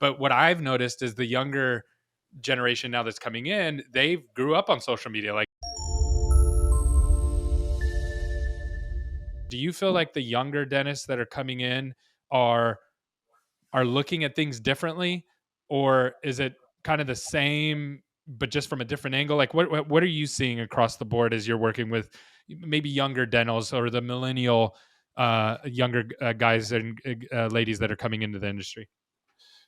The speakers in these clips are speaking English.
But what I've noticed is the younger generation now that's coming in, they grew up on social media. Like, do you feel like the younger dentists that are coming in are looking at things differently, or is it kind of the same but just from a different angle? Like, what are you seeing across the board as you're working with maybe younger dentals or the millennial younger guys and ladies that are coming into the industry?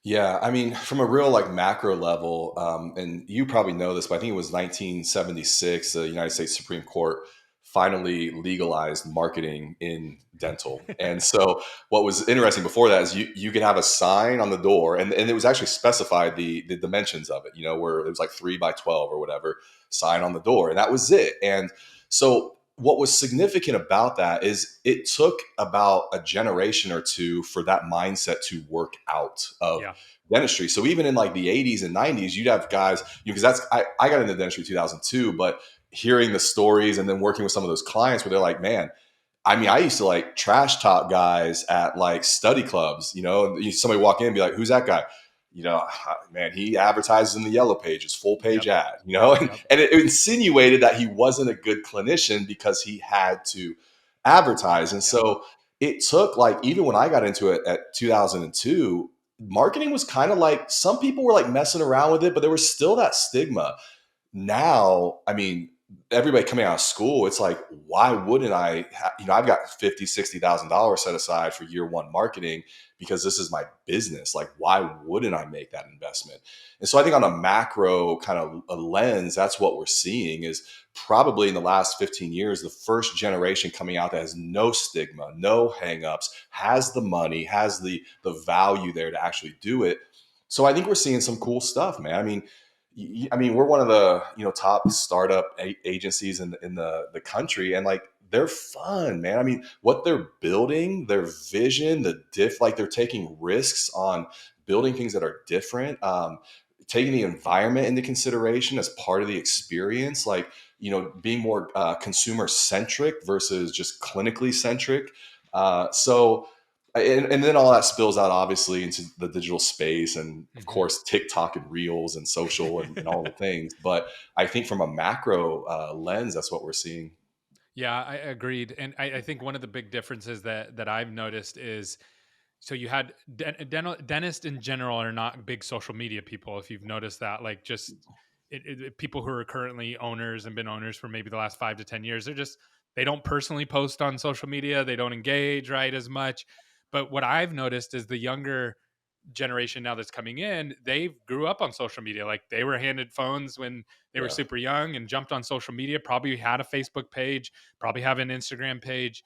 Yeah, I mean, from a real like macro level, and you probably know this, but I think it was 1976, the United States Supreme Court finally legalized marketing in dental. And so, what was interesting before that is you could have a sign on the door, and it was actually specified the dimensions of it. You know, where it was like 3 by 12 or whatever sign on the door, and that was it. And so. What was significant about that is it took about a generation or two for that mindset to work out of Yeah. dentistry. So even in like the 80s and 90s, you'd have guys, because I got into dentistry 2002, but hearing the stories and then working with some of those clients where they're like, man, I mean, I used to like trash talk guys at like study clubs, and somebody walk in and be like, who's that guy? Man, he advertises in the yellow pages, full page Yep. ad, and, Yep. and it insinuated that he wasn't a good clinician because he had to advertise. And Yep. so it took like, even when I got into it at 2002, marketing was kind of like, some people were like messing around with it, but there was still that stigma. Now, I mean, everybody coming out of school, it's like, why wouldn't I've got 50, $60,000 set aside for year one marketing because this is my business. Like, why wouldn't I make that investment? And so I think on a macro kind of a lens, that's what we're seeing is probably in the last 15 years, the first generation coming out that has no stigma, no hangups, has the money, has the value there to actually do it. So I think we're seeing some cool stuff, man. I mean, we're one of the top startup agencies in the country, and like they're fun, man. I mean, what they're building, their vision, like they're taking risks on building things that are different, taking the environment into consideration as part of the experience, like being more consumer centric versus just clinically centric. So and then all that spills out obviously into the digital space and of Hmm. course TikTok and reels and social and all the things. But I think from a macro lens, that's what we're seeing. Yeah, I agreed. And I think one of the big differences that I've noticed is, so you had dentists in general are not big social media people. If you've noticed that, like, just people who are currently owners and been owners for maybe the last 5 to 10 years, they don't personally post on social media. They don't engage right as much. But what I've noticed is the younger generation now that's coming in, they grew up on social media. Like, they were handed phones when they were Yeah. super young and jumped on social media, probably had a Facebook page, probably have an Instagram page.